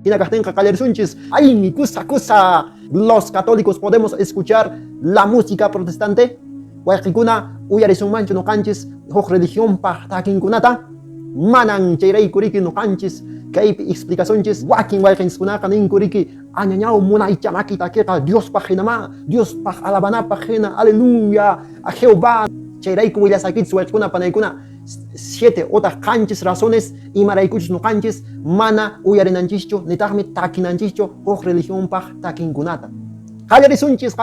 Inakajtenka kallarsunchis, ay, kusa. Los católicos podemos escuchar la música protestante. Waykikuna uyarisunmanchu nuqanchis huk religión pa takinkunata. Manan chayraykuriki nuqanchis kaypi explicacionchis wakin wayqinchikkunaqa ninkuriki añañaw munaycha makitakiqa Dios pa hinama, Dios pa alabanapa hina, aleluya, a Jehová. Chayrayku willasakichis wayqikuna panaykuna 7 otras qanchis razones imaraykuchus nuqanchis mana uyarinanchikchu nitaqmi takinanchikchu huk religión pa takinkunata. Qallarisunchis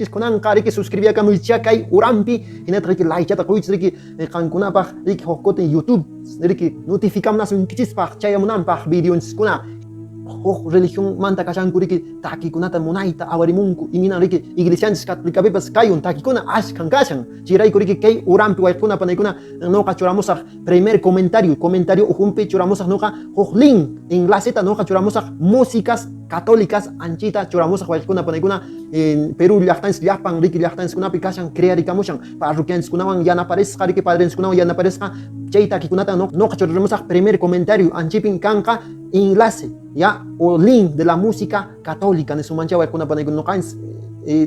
kunanqa riki suscribiakamuycha kay urampi hinata riki laichata quychis riki qankunapaq riki hukkutin YouTube riki notificamunasunkichispa chayamunanpaq videonchiskuna huk religión manta kashanku riki takikunata munayta awarimunku iminan riki iglesianchis catolicapipas kayun takikuna ashkan kashan chirayku riki kay urampi waykuna panaykuna noqa churamusaq primer comentario ujunpi churamusaq noqa huk link enlaceta noqa churamusaq músicas católicas anchita churamusaq waykuna panaykuna Perú llaqtanchis llapan riki llaqtanchikunapi kashan crearikamushan parroquianchikunawan yanaparisqa riki padrenchikunawan yanaparisqa chay takikunata noqa churamusaq primer comentario anchipin kanqa enlace ya o link de la música católica nesumancha waykuna panaykuna noqanchis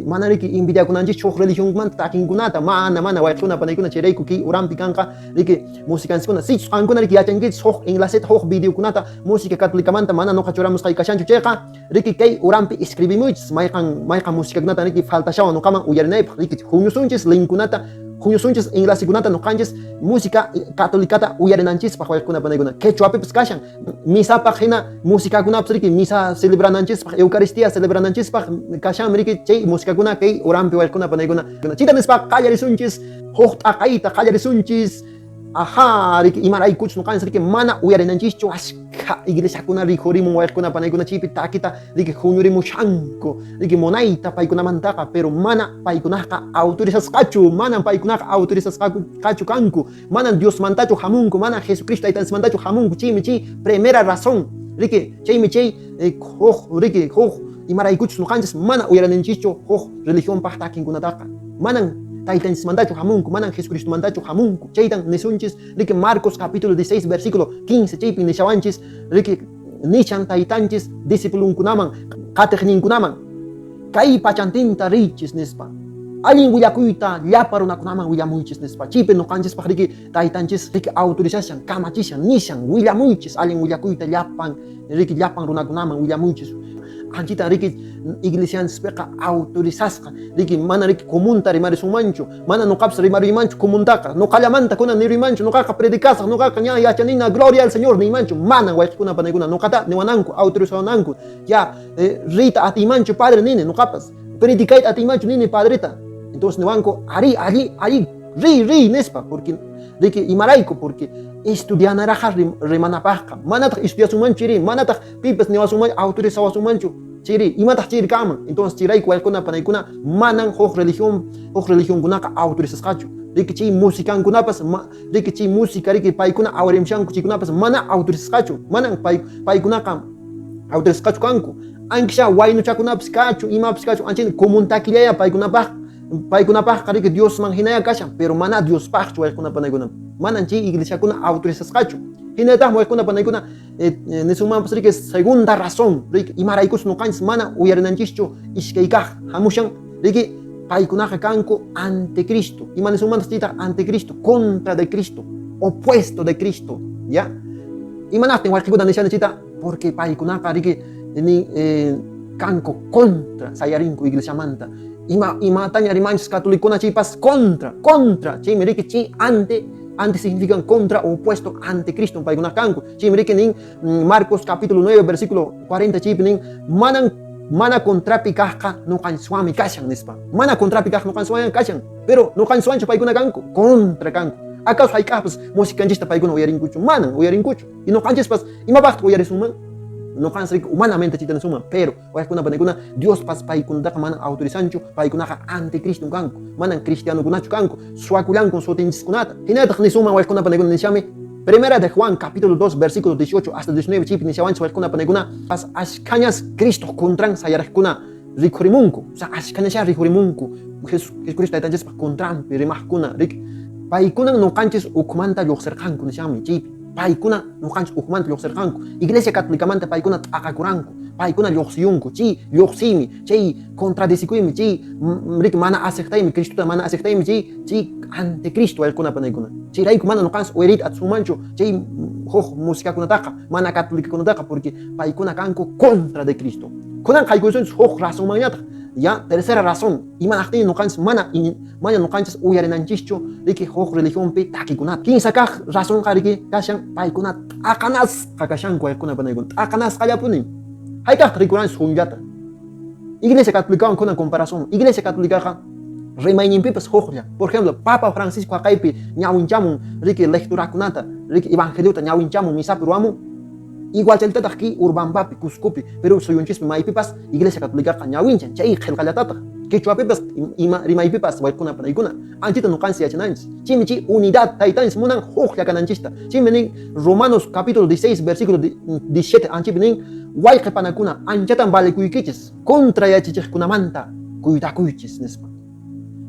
mana riki invidiakunanchis huk religión manta takinkunata mana waykuna panaykuna chayrayku ki urampi kanqa riki musicanchikuna sichus qankuna riki yachankichis huk enlaceta huk videokunata música católica manta mana noqa churamusqa kashanchu chayqa riki kay urampi escribimuychis mayqa musicakunata riki faltashawan noqaman uyarinaypaq riki huñusunchis linkunata huñusunchis enlacekunata noqanchis música catolicata uyarinanchispaq waykuna panaykuna quechuapipas kashan misapaq hina musicakunapas riki misa celebrananchispaq eucaristía celebrananchispaq kashan riki chay musicakuna kay urampi waykuna panaykuna chitanispa qallarisunchis huk t'aqayta qallarisunchis riki imaraykuchus nuqanchis riki mana uyarinanchikchu ashka iglesiakuna rikhurimun waykuna panaykuna chaypi takita riki huñurimushanku riki munayta paykunamantaqa pero mana paykunaqa autorizasqachu manan paykunaqa autorizasqachu kanku manan Diosmantachu hamunku manan Jesucristo aytanismantachu hamunku chaymi chay primera razón riki chaymi chay riki imaraykuchus nuqanchis mana uyarininchikchu huk religión paq takinkunataqa manan taytanchismantachu hamunku manan Jesucristo mantachu hamunku chaytan nisunchis riki Marcos capítulo 16 versículo 15 chaypi nishawanchis riki nishan taytanchis discipulunkunaman qatiqninkunaman kay pachantinta riychis nispa allin willakuyta llapa runakunaman willamuychis nispa chaypi nuqanchispaq riki taytanchis riki autorizashan kamachishan nishan willamuychis allin willakuyta llapan runakunaman willamuychis anchita riki iglesianchispiqa autorizasqa riki mana riki comunta rimarisunmanchu mana nuqapas rimariymanchu comuntaqa nuqallamanta kuna nirimanchu nuqaqa predicasaq nuqaqa ña yachanina gloria al Señor niymanchu mana waykikuna panaykuna nuqata niwananku autorizananku ya rita atiymanchu padre nini nuqapas predicayta atiymanchu nini padrita entonces niwanku ari ri nispa porque riki imarayku porque estudianaraqa rimanapaqqa manataq estudiasunmanchu chiri manataq pipas niwasunmanchu autorizawasunmanchu chiri imataq chiri kaman entonces chirayku waykuna panaykuna manan huk religionkunaqa autorizasqachu riki chay musicankunapas riki chay música riki paykuna awarimshanku chaykunapas mana autorizasqachu manan paykunaqa autorizasqachu kanku ankisha waynuchakunapas kachu imapas kachu anchina comuntakillaya paykunapaqqa riki Diosman hinaya kashan pero mana Diospaqchu waykuna panaykuna manan chay iglesiakuna autorizasqachu hinaytaq waykuna panaykuna nisunmanpas riki segunda razón riki imaraykuchus nuqanchis mana uyarinanchikchu ishkaykaq hamushan riki paykunaqa kanku anticristo ima nisunmantas chaytaq anticristo contra de Cristo opuesto de Cristo ya imanaptin wayqikuna nishani chayta porque paykunaqa riki kanku contra sayarinku iglesiamanta imataña rimanchis catolicuna chaypas contra chaymi riki chay ante significan contra o opuesto ante Cristo paykuna kanku chaymi riki nin Marcos capítulo 9 versículo 40 chaypi nin mana contrapi kaqqa nuqanchikwanmi kashan nispa mana contrapi kaq nuqanchikwan kashan pero nuqanchikwanchu paykuna kanku contra kanku acaso hayk'aqpas musicanchista paykuna uyarinkuchu manan uyarinkuchu y nuqanchispas imapaqta uyarisunman nuqanchis riki humanamente chayta nisunman pero waykuna panaykuna Dios paykunataqa manan autorizanchu paykunaqa anticristo kanku manan cristianokunachu kanku suwakullankun sutinchikkunata hinaytaq nisunman waykuna panaykuna nishami Primera de Juan capítulo 2 versículo 18 hasta 19 chaypi nishawanchis waykuna panaykuna ashkañas Cristo contran sayariqkuna rikurimunku, o sea, ashkanasha rikurimunku, Jesucristo taytanchis contrampi rimaqkuna rik, paykuna nuqanchis ukmanta lluqsirqanku nishami chaypi, paykuna nuqanchis ukmanta lluqsirqanku, Iglesia Catolicamanta paykuna t'aqakuranku, paykuna lluqsiyunku, chay lluqsiymi, chay contradicikuymi, chay rik mana aceptaymi, Cristuta mana aceptaymi, chay anticristo waykuna panaykuna, chayrayku mana nuqanchis uyariyta atisunmanchu, chay huk musikakunataqa, mana catolicakunataqa, porque paykuna kanku contra de Cristo. Kunan qaykusunchis huk razonmanñataq, ya tercera razón, imanaqtini nuqanchis mana nuqanchis uyarinanchischu riki huk religionpi takikunata. Kinsa kaq razonqa riki kashan paykuna t'aqanasqa kashanku waykuna panaykuna, t'aqanasqallapuni. Haykaqta rikunanchis hunllata. Iglesia Católicawan kunan comparación, Iglesia Católicaqa rimayninpipas huklla. Por ejemplo, Papa Francisco haqaypi ñawinchamun riki lecturakunata, riki evangeliota ñawinchamun misapi ruwamun, igual chaltataq ki Urbanpapi, Cuscopi, pero suyunchispi maypipas Iglesia Católicaqa ñawinchan, chay qillqallatataq. Quechuapipas rimaypipas waykuna panaykuna, anchita nuqanchis yachananchis. Chaymi chay unidad taytanchis munan huklla kananchista. Chaymi nin Romanos capítulo 16 versículo 17 anchipi nin wayqi panakuna anchatan valikuykichis contra yachachiqkunamanta cuidakuychis nispa.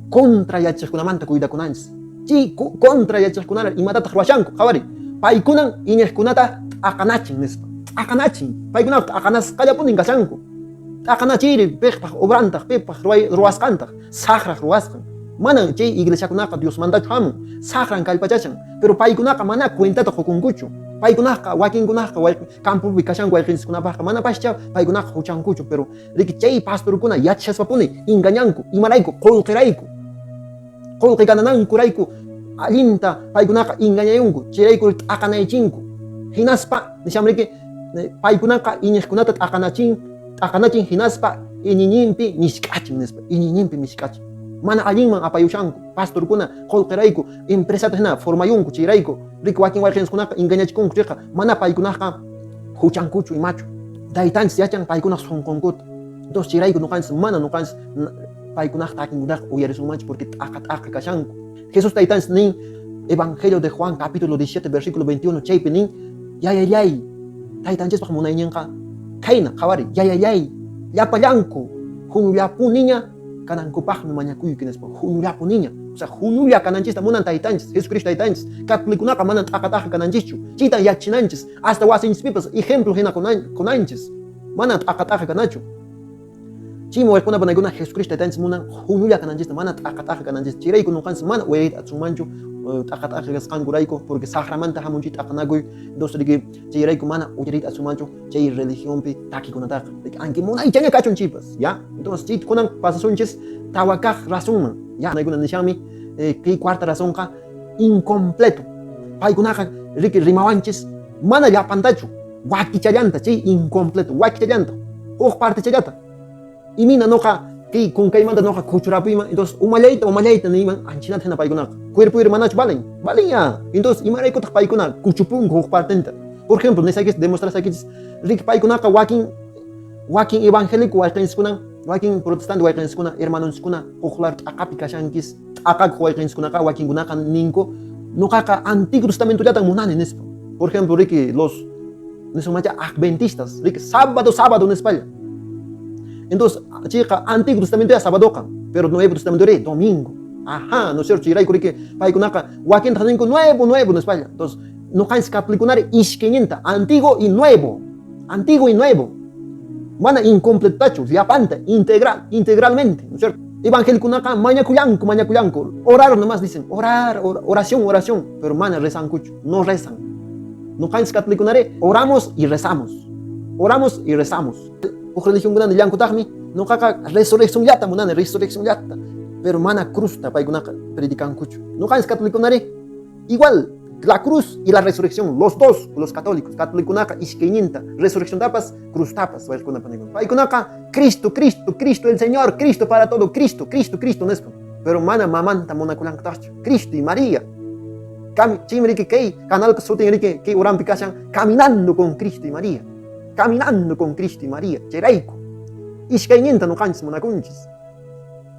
Contra yachachiqkunamanta cuidakunanchis. Chay contra yachachiqkunara imatataq ruwashanku qawari. Paykunan iñiqkunata t'aqanachin nispa. T'aqanachin. Paykunaqa t'aqanasqallapunin kashanku. T'aqanachiri piqpaq obrantaq, piqpaq ruwasqantaq, saqraq ruwasqan. Mana chay iglesiakunaqa Dios mandachu hamun, saqran kallpachachan, pero paykunaqa mana cuentata hukunkuchu. Paykunaqa wakinkunaqa campupi kashanku wayqinchikkunapaqqa mana pascha paykunaqa huchankuchu, pero riki chay pastorkuna yachashpapuni engañanku, imarayku qullqirayku. Qullqikananankurayku allinta paykunaqa engañayunku, chayrayku t'aqanaychinku. Hinaspa nishamriki paykunaqa iñiqkunata t'aqanachin hinaspa iñiñinpi mishk'achin nispa, iñiñinpi mishk'achin. Mana allinman apayushanku, pastorkuna qullqirayku, empresata hina formayunku chayrayku, riki wakin wayqinskunaqa engañachikunku chayqa, mana paykunaqa huchankuchu imachu. Taytanchis yachan paykunaqa sunqunkuta. Entonces chayrayku nuqanchis paykunaqa takinkunaqa uyarisunmanchu porque t'aqa kashanku. Jesús taytanchis nin Evangelio de Juan capítulo 17 versículo 21 chaypi nin yayayay taytanchispaq munayninqa kayna qawari yayayay llapallanku huñullapuniña kanankupaqmi mañakuyki nispa huñullapuniña, o sea huñulla kananchista munan taytanchis Jesucristo taytanchis catolicunaqa manan t'aqataqa kananchischu chaytan yachinanchis hasta wasinchispipas ejemplo hina kunanchis manan t'aqataqa kanachu. Chaymi waykuna panaykuna Jesucristo taytanchis munan huñulla kananchista mana t'aqataqa kananchis, chayrayku nuqanchis mana uyariyta atisunmanchu t'aqataqa kasqankurayku porque saqramanta hamunchik t'aqanakuy, entonces riki chayrayku mana uyariyta atisunmanchu chay religionpi takikunataqa riki anki munaychaña kachun chaypas, ya. Entonces chay kunan pasasunchis tawa kaq razonman, ya naykuna nishanmi kay cuarta razonqa incompleto. Paykunaqa riki rimawanchis mana llapantachu, wakichallanta chay incompleto, wakichallanta huk parte challata. Imina noqa kay kunkaymanta noqa kuchurapuyman, entonces umallayta niyman anchinata hina paykunaqa. Cuerpuyri manachu valen ya. Entonces imaraykutaq paykuna kuchupunku huk partenta. Por ejemplo, nisaykis demostrasaykis riki paykunaqa wakin evangélico wayqinchikkunan, wakin protestante wayqinchikkuna, hermanonchikkuna huklar t'aqapi kashankis, t'aqakuq wayqinchikkunaqa wakinkunaqa ninku nuqaqa Antiguo Testamentollatan munani nispa. Por ejemplo, riki los nisumanta adventistas, riki sábado nispalla. Entonces, chica, Antiguo Testamento ya sábadoqa, pero Nuevo Testamento es domingo. Ajá, ¿no es cierto? Chirayku riki paykunaqa wakinta ninku nuevo en España. Entonces, nuqanchis catolikunari ishkiñinta, antiguo y nuevo. Mana incompletachu, llapanta, integralmente, ¿no es cierto? Evangelicunaqa mañakullanku. Orar nomás dicen, oración, pero mana rezankuchu, no rezan. Nuqanchis catolikunari oramos y rezamos. Huk religión kunani llankutaqmi nuqaqa resurrección llata munani, pero mana cruzta paykunaqa predicankuchu. Nuqanchis catolikunari igual la cruz y la resurrección, los dos, los católicos, catolicunaqa ishkayninta, resurrección tapas, cruz tapas, paykunaqa Cristo el Señor, Cristo para todo, Cristo nespa, pero mana mamanta munakullankutaqchu, Cristo y María. Chaymi riki kay canalqa sutin riki kay uranpi kashan caminando con Cristo y María. Chayrayku ishkayninta nuqanchis munakunchis.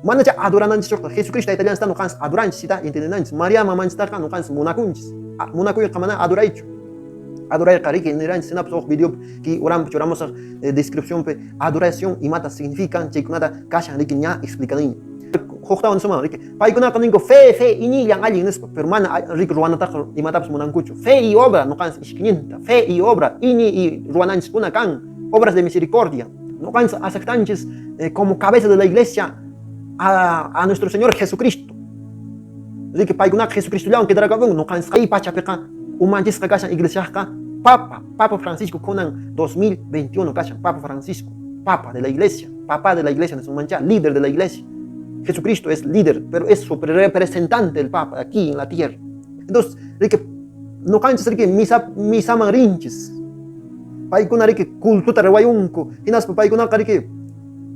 Mana cha adorananchis choqta, Jesucristo taytallansita nuqanchis adoranchis sita entendenanchis. María mamanchitaqa nuqanchis munakunchis. Munakuyqa mana adoraychu. Adorar Kariki, Niran, Sinapso, video, que oramos descripción, adoración y mata significan, chikunata, Kashan, Ricky, ya explican. Hokta on suma, Ricky. Paikuna kaningo, fe, ini yang alguien es, pero mana, Rick Ruanata y mataps monancucho. Fe y obra, no cansa, isquinienta, fe y obra, ini y Ruanans Punacan, obras de misericordia. No cansa, aceptanches como cabeza de la iglesia a nuestro Señor Jesucristo. Ricky Paikuna Jesucristo, aunque dragón, no cansa, y pachapeca. Umanchis kashan iglesia Papa Francisco Conan 2021 kashan Papa Francisco, Papa de la iglesia, Papa de la iglesia de Sumancha, líder de la iglesia. Jesucristo es líder, pero es su representante el Papa aquí en la tierra. Entonces, no canchas misa marinches. Paikuna cultura rewayunco, hinas paikuna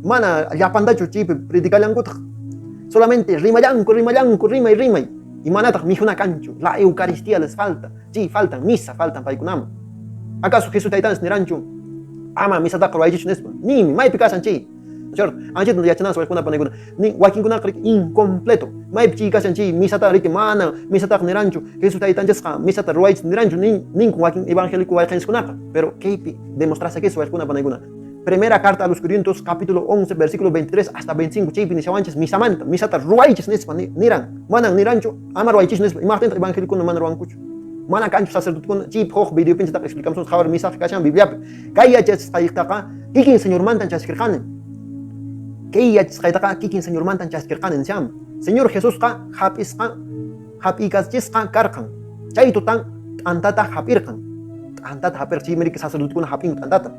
mana yapandacho chip predicalanco. Solamente rima y rima. Y manata mijuna cancho, la Eucaristía les falta. Sí, faltan misa, faltan paikunama. ¿Acaso Jesús taitans nirancho? Ama misa ta corraichis nespa. Ni mai picasan chi. ¿Cierto? Anche no yachanas alguna paneguna. Ni wakinguna incompleto. Mai picasan chi misa ta rike mana, misa ta nirancho. Jesús taitans misa ta roichis nirancho nin waking evangélico waikens kunaka. Pero keipi demostrarse que eso alguna paneguna. Primera carta a los Corintios, capítulo 11, versículo 23 hasta 25. Chipi ni shawanches misamanta, misata ruaiches nespa niran. Manan nirancho, ama ruaiches nespa. Imagen evangélico no manan ruancucho. Mana cancho sacerdote con chip hoch video pinche tak explicamos javar misa kashan biblia. Kaya ches kaitaka, kikin señor mantan chaskirkanen. Kaya ches kaitaka, kikin señor mantan chaskirkanen siam. Señor Jesús ka hapikas ches ka karkan. Chay tutan antata hapirkan. Antata hapir chi merik sacerdote con hapin antata.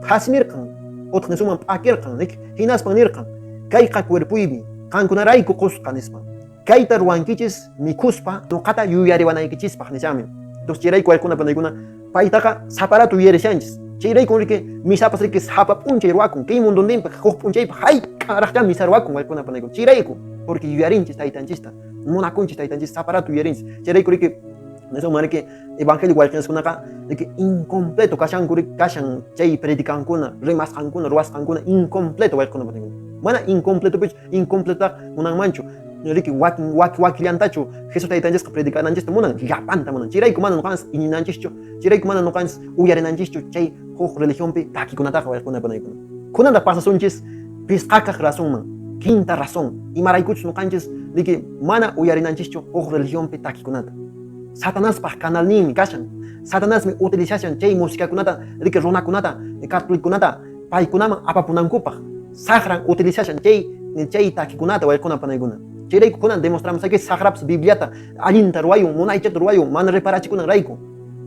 Hasmirkan, otros nesuman akirkan, hinas panirkan, kaika cuerpuibi, kankunarai kukuskan ispan. Kaita ruankichis, mikuspa, no kata yuyariwanaikichis pagnisamin. Entonces, chirai cualcuna paniguna, paitaka, zaparato yereshanchis. Chirai con que misapas riques hapa punche ruacun, que mundo limpa, hoch punche, hay caracta misarruacun, cualcuna paniguna. Chirai porque yuyarinchis taitanchista, monaconchis taitanchis, zaparato yerenchis. Chirai con que eso mare que evangelio igual que kunaka de que incompleto kashan chay predican kuna remas kankuna ruas kankuna incompleto igual kuna mana incompleto pues incompleta munang mancho de que wakiliantacho Jesús taitanjes que predican anjes munan yapanta munan chirai kumana no kans ininanchicho chirai kumana no kans uyarenanchicho chay ho religión pe taki kunata igual kuna da pasa sunches pisqaka razón man quinta razón y maraikuch no kanches de que mana uyarenanchicho ho religión pe taki kunata Satanás pa canal ni kashan. Satanás me utilización chay música kunata, rike rona kunata, catholic kunata, pai kunama apapunan kupa. Sagran utilización chay taki kunata o kuna paneguna. Chay kunan demostramos que sagraps bibliata, alinta ruayo, monaichet ruayo, man reparachi kunan raiko.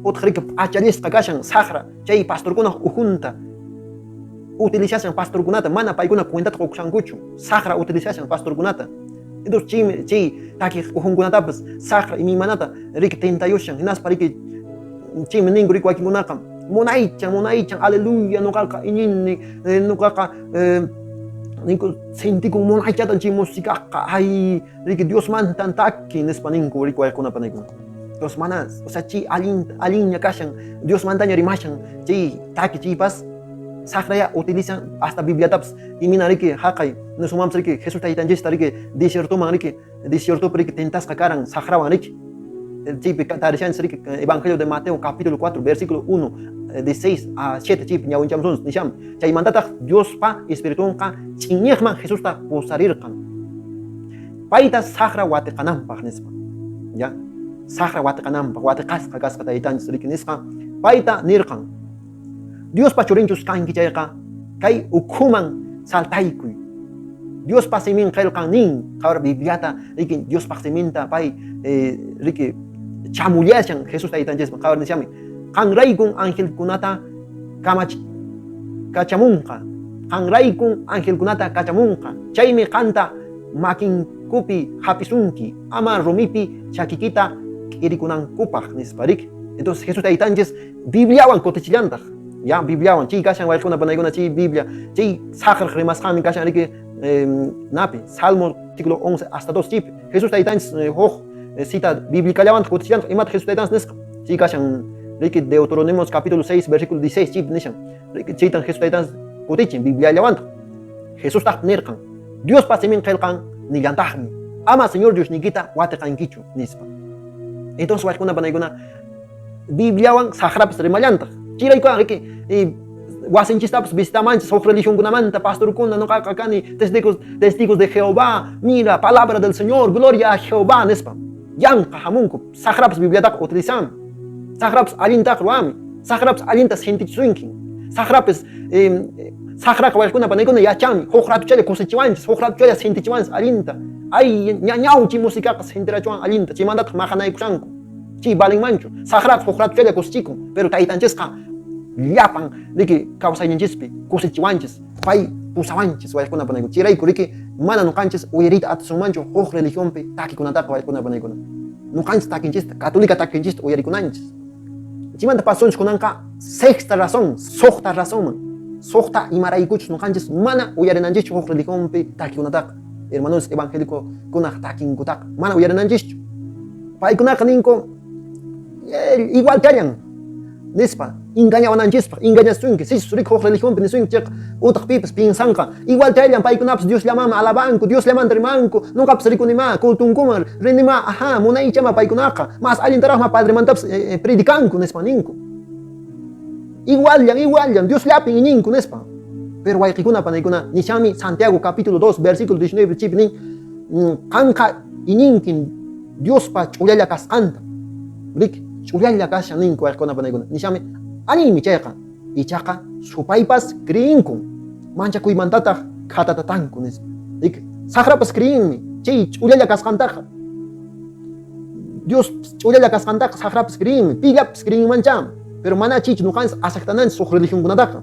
Otrik acharista kashan, sagra, chay pastor kuna ujunta. Utilización pastor kunata, mana pai kuna cuenta kokushankuchu. Sagra utilización pastor kunata. Entonces, taki uhungunata pues sagra y mi manata rik 38 hinas para que chi meningo rik wakin gunakam monaichan aleluya no calca inini no calca nico senti como monaicha tan chi música ay rik Dios mantan taki en español rik wakin paneguna dos manas o sea chi alin kashan Dios mantan rimashan chi taki chi pas sagra ya utilizan hasta bibliataps y minari que hakai no sumamos que Jesús taitanjes que desierto man que desierto pero que tentas cacaran sagra man que el chip tarishan que evangelio de Mateo capítulo 4 versículo 1 de 6 a 7 chip ya uncham son nisham chay mandata Dios pa espíritu ka chinyekman Jesús ta posarir kan paita sagra wate kanam pagnespa ya sagra wate kanam wate kas taitanjes que nisqa paita nirkan Dios pachurinchus kan kichayqa kay ukuman saltaykuy. Dios pasimin kailkan nin kawar bibliata riki Dios pasiminta pay riki chamuliashan Jesús taitanches kawar nishami. Kan raykun ángel kunata kachamunqa. Kan raykun ángel kunata kachamunqa. Chaymi kanta makin kupi hapisunki ama rumipi chakikita kirikunan kupaq nisparik. Entonces Jesús taitanches bibliawan kotechillantaq. Ya bibliawan chi kashan walkuna panaguna chi biblia chi sajar remashan kashan rike napi salmo artículo 11 hasta 2 chip Jesús taitans hoch cita bíblica levant cotidiano imat Jesús taitans nes chi kashan rike Deuteronomios capítulo 6 versículo 16 chip nishan rike citan Jesús taitans cotichin biblia levant Jesús ta nerkan Dios pasimin kelkan ni yantahni ama Señor Dios nikita watekan kichu nispa entonces walkuna panaguna Bibliawan sagrapas rimallanta. Chiraykuan riki wasinchistapas visitamanchis huk religionkunamanta pastorkuna nuqaqa kani testigos de Jehová, mira palabra del Señor, gloria a Jehová nispa. Yanqa hamunku sagrapas bibliataqa utilizam. Sagrapas allinta ruami, sagrapas allintas sentichisunkin. Sagrapas sagraqa wayquna panaykuna yachami, huk ratuchalla kusichiwanchis, huk ratuchalla sentichiwanchis allinta. Ay ñawchi musicaqa sentirachuwan allinta, chaymantataq maqanaykushanku. Chi balinmanchu, sagraqa huk ratuchalla kusichikun, pero taytanchisqa llapan riki kawsayninchikpi kusichiwanchis, pay pusawanchis wayquna panayku. Chirayku riki mana nuqanchis uyarita atisunmanchu huk religionpi takikunataqa wayquna panaykuna. Nuqanchis takinchista, católica takinchista uyarikunanchis. Chimanta pasunchis kunanqa sexta razón, suqta razonman. Suqta imaraykuchus nuqanchis mana uyarinanchikchu huk religionpi takikunataqa. Hermanos evangélico kunaq takinkutaqa mana uyarinanchikchu. Paykunaqa ninku igual kallan nispa engañawananchikpa, engañasunki, si riq huk religionpi nisunki chayqa utaq pipas pinsanqa igual kallan paykunapas Dios llamanman alabanku, Dios llaman rimanku, nuqapas rikunima, kultunkuman rinima, aha, munaychama paykunaqa, mas allintaraqma padremantapas predicanku nispa ninku. Iguallan, Dios llapin ninku nispa. Pero wayqikuna panaykuna nishami Santiago capítulo 2 versículo 19 chip nin qanqa ininkin Diospa ch'ullalla kasqanta. Rik ch'ullalla kashan ninku wayqikuna panaykuna nishami animi chayqa ichaqa supaypas creyinkun manchakuymantataq khatatatanku nispa. Rik sagrapas creyinmi chay ch'ullalla kasqantaqa Dios ch'ullalla kasqantaqa sagrapas creyinmi pillapas creyinmancham. Pero mana chaychu nuqanchis aceptananchis huk religionkunataqa.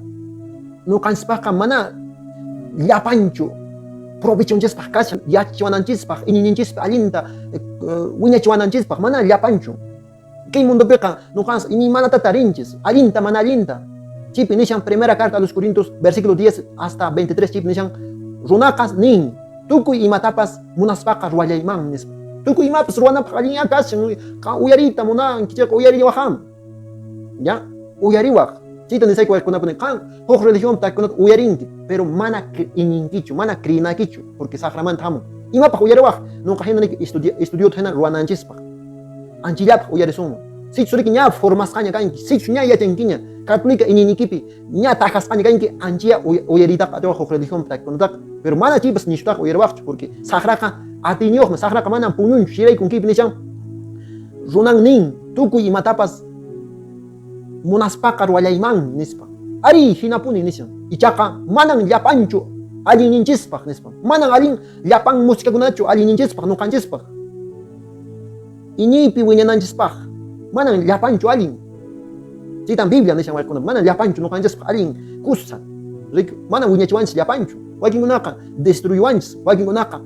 Nuqanchispaqqa mana llapanchu provechonchispaq kashan yachachiwananchispaq iñininchispaq allinta wiñachiwananchispaq mana llapanchu. Kay mundopiqa nuqanchis imanata tarinchis allinta mana allinta. Chaypi nishan primera carta a los Corintios versículo 10 hasta 23 chaypi nishan runaqas nin tukuy imatapas munaspaqa ruwallayman nispa. Tukuy imapas ruwanapaq allinña kashan uyariyta munanki chayqa uyariwaqam. Ya uyariwaq. Chayta nisayku wayqkunapuni qan huk religión takikunata uyarinki, pero mana ininkichu, mana kriyinakichu, porque sagramanta hamun. Imapaq uyariwaq, nuqa hina estudiota hina ruwananchispaq. Anchillapaq uyarisunman. Sichu riki ña formasqaña kanki, sichu ña yachankiña, católica ininikipi ña tajasqaña kanki anchilla uyaritaqa atiwaq huk religión takikunataqa. Pero mana chaypas nishutaqa uyariwaqchu, porque sagraqa atiniuqmi, sagraqa mana puñunchu, shiraykunkipi nishan runan nin tukuy imatapas munaspaqa ruwallayman nispa. Ari hinapuni nishan. Ichaqa manan llapanchu allininchispaq nispa. Manan allin llapan musicakunachu allininchispaq nuqanchispaq. Iñiypi wiñananchispaq. Manan llapanchu allin. Chaytan Biblia nishan wayqkuna. Manan llapanchu nuqanchispaq allin kusa. Manan wiñachiwanchis llapanchu. Wakinkunaqa destruyuwanchis. Wakinkunaqa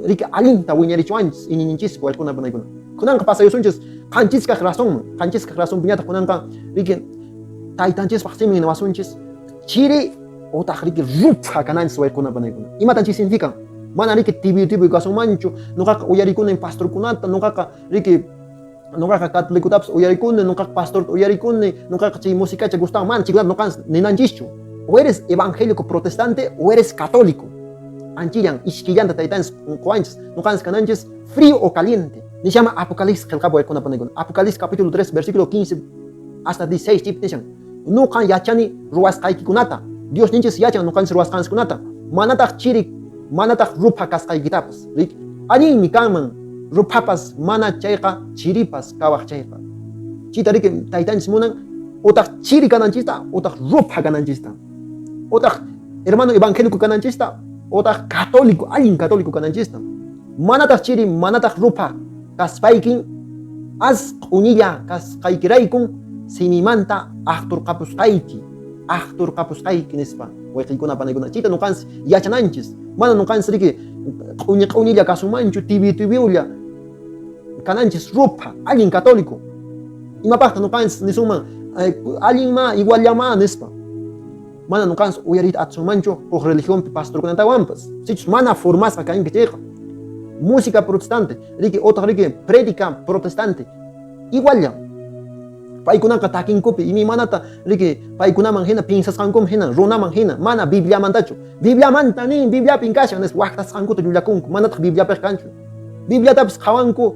riki allinta wiñarichiwanchis iñininchispaq wayqkuna panaykuna. Kunanqa pasayusunchis qanchiskaq razón piñata kunanqa riki taytanchispaq simin niwasunchis chiri utaq riki rupha kananchis wayqkuna panaykuna. Imatanchis significan? Mana riki tibiy kasunmanchu, nuqaqa uyarikunin pastorkunata, nuqaqa katolicutapas uyarikuni, nuqaqa pastorta uyarikuni, nuqaqa chay musicacha gustawan, mana chaykunata nuqanchis ninanchischu. O eres evangélico protestante o eres católico. Anchillan ishkillanta taytanchis quwanchis, nuqanchis kananchis frío o caliente. Ni llama Apocalipsis qillqapi waykuna panaykuna. Apocalipsis capítulo 3 versículo 15 hasta 16 chaypi nishan. Nuqan yachani ruwasqaykikunata. Dios ninchis yachan nuqanchis ruwasqanchikkunata. Manataq chiri, manataq rupha kasqaykitas. Allinmi kanman ruphapas mana chayqa chiripas kawaq chayqa. Chayta riki taytanchis munan utaq chiri kananchista, utaq rupha kananchista. Utaq hermano evangélico kananchista, utaq católico, allin católico kananchista. Manataq chiri, manataq rupha kaspaykin as q'uñilla kasqaykiraykun simimanta aqturqapusqayki nispa wayqiykuna panaykuna. Chayta nuqanchis yachananchis. Mana nuqanchis riki q'uñilla kasunmanchu, tibiulla kananchis rupha allin católico. Imapaqta nuqanchis nisunman allinma iguallama nispa. Mana nuqanchis uyarita atisunmanchu huk religionpi pastorkunatawanpas. Sichus mana formasqa kanki chayqa. Música protestante, riki otaq riki predica protestante. Iguallan. Paykunaqa takinkupi imi manata riki paykunaman hina pinsasqankum hina runaman hina mana Bibliamantachu. Bibliamanta nin Bibliapin kashan nes waqtasqankuta llullakunku manataq Bibliapik kanchu. Bibliatapas qawanku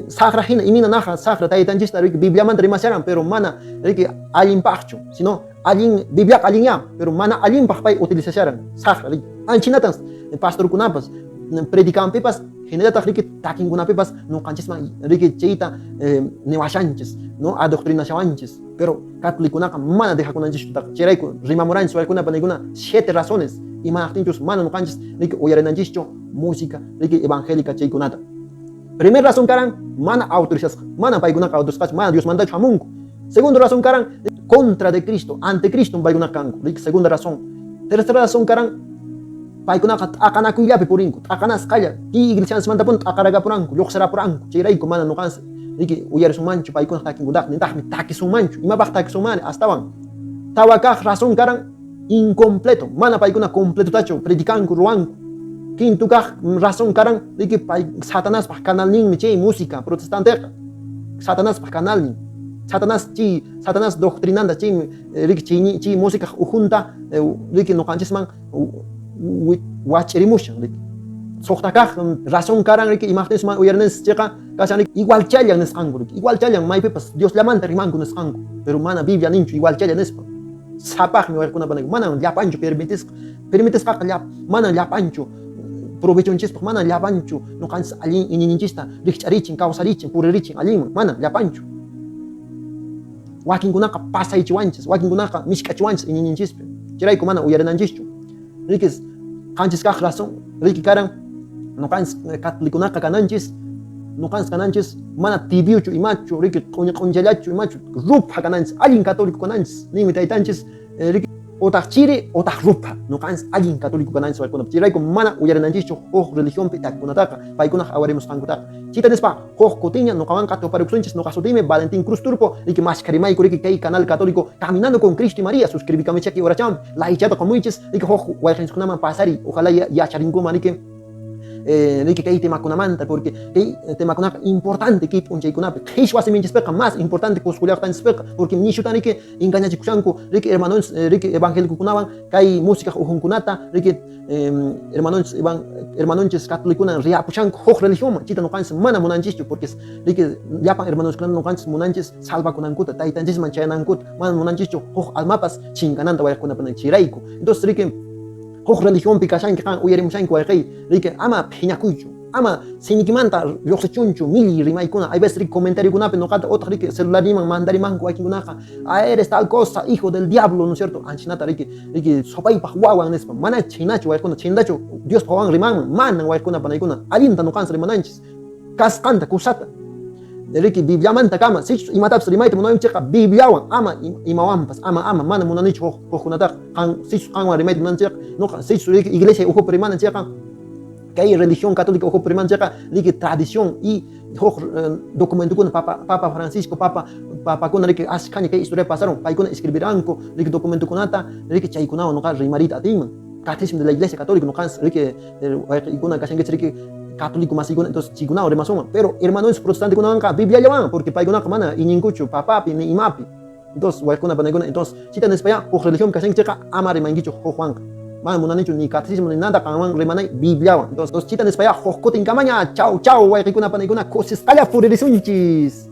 sagra hina imina naja sagra taytanchista riki Bibliamanta rimasharan pero mana riki allinpaqchu sino Biblia allinya pero mana allinpaq pay utilizasharan sagra riki anchinatas pastorkunapas predicanpipas generataq riki takinkunapipas nuqanchisman riki chayta niwashanchis no adoctrinashawanchis pero catolicunaqa mana dejakunanchischu chayrayku rimamuranchis waykunapa niykuna 7 razones imanaqtinchus mana nuqanchis riki uyarinanchishchu música riki evangélica chaykunata. Primer razón karan mana autorizasqa mana paykunaqa autorizasqachu mana Dios mandachu hamunku. Segundo razón karan contra de Cristo, ante Cristo paykunaqa kanku riki segunda razón. Tercera razón karan paykunaqa t'aqanakuyllapi purinku t'aqanasqalla iglesiansmantapun t'aqarakapuranku lluqsarapuranku chayrayku mana nuqansi riki uyarisunmanchu paykunaq takinkunaq nintaqmi takisunmanchu imapaq takisunmani astawan tawa kaq razón karan incompleto mana paykuna completutachu predicanku ruwanku quinto kaq razón karan riki pay Satanáspaq kanalninmi chay música protestanteqa Satanáspaq kanalnin Satanás doctrinanta chaymi riki chay música ujunta riki nuqanchisman wach'irimushan riki suqta kaq razón karan riki imaqtinsman uyarinansich chayqa kashan riki igualchallan nisqanku riki igualchallan maypipas Dioslamanta rimanku nisqanku pero mana Biblia ninchu igualchallan nispa sapaqmi waykunapa mana llapanchu permitisqaqa mana llapanchu provechonchispaq mana llapanchu nuqanchis allin iñininchista rikch'arichin kawsarichin puririchin allinman mana llapanchu wakinkunaqa pasaychiwanchis wakinkunaqa mishk'achiwanchis iñininchispi chayrayku mana uyarinanchishchu riki qanchis kaq razón riki karan nuqanchis catolicunaqa kananchis mana tibiuchu imachu riki q'unchallachu imachu rupha kananchis allin católico kananchis nimi taytanchis riki otaq chiri otaq rupha nuqanchis allin católico kananchis waykunapa chayrayku mana uyarinanchishchu huk religionpi takikunataqa paykunaq awarimusqankutaqa chita nispa huk kutiña nuqawanqa tuparikusunchis nuqa sutimi Valentín Cruz Turpo riki mashkarimayku riki kay canal católico Caminando con Cristo y María suscribikamichaki uracham laichata qomuychis riki huk wayqinchikkunaman pasari ojalá yacharinkuman riki kay temakunamanta porque kay temakunaqa importante kay p'unchaykunapi qhishwasiminchispiqa más importante kusqullayaqtanchispiqa porque nishutan riki engañachikushanku riki hermanos riki evangelikukunawan kay música ujunkunata riki hermanonchis catolicuna riapushanku huk religionman chita nuqanchis mana munanchishchu porque riki llapan hermanoskuna nuqanchis munanchis salvakunankuta taytanchisman chayanankuta mana munanchishchu huk almapas chinkananta wayaqkunapana chayrayku entonces riki huk religionpi kashanki qan uyarimushanki wayqay riki ama phiñakuychu ama sinikimanta lluqsichunchu milli rimaykuna hay veces riki comentariokunapi nuqata otaq riki celularniman mandarimanku waykinkunaqa eres tal cosa hijo del diablo ¿no es cierto? Anchinata riki sopaypaq wawan nispa mana chaynachu waykuna chaynachu Dios qawan rimanman manan waykunapa naykuna allinta nuqanchis rimananchis kasqanta kusata riki Bibliamanta kama sichus imatapas rimayta munanchikqa Bibliawan ama imawanpas ama mana munanichu hukkunataqa sichus qanwan rimayta munanchikqa nuqa sichus riki iglesia uhupi rimananchikqa kay religión católica uhupi rimananchikqa riki tradición y huk documentukuna Papa Francisco papakuna riki ashkhaña kay historia pasaron paykuna escribiranku riki documentukunata riki chaykunawan nuqa rimarita atinman catecismo de la iglesia católica nuqanchis riki wayqikuna kashankichis riki católico masikuna entonces chikunawan rimasunman pero hermanos protestantes kunawanqa Biblia llawan porque paykunaqa mana iñinkuchu papapi ni imapi entonces waykunapa naykuna entonces chita nispaya huk religión kashankichikqa ama rimankichu huk wanqa mana munanichu ni catecismo ni nada kanman rimanay Bibliawan entonces chita nispaya huk kutin kamaña chau wayqikunapa naykuna kusisqalla puririsunchis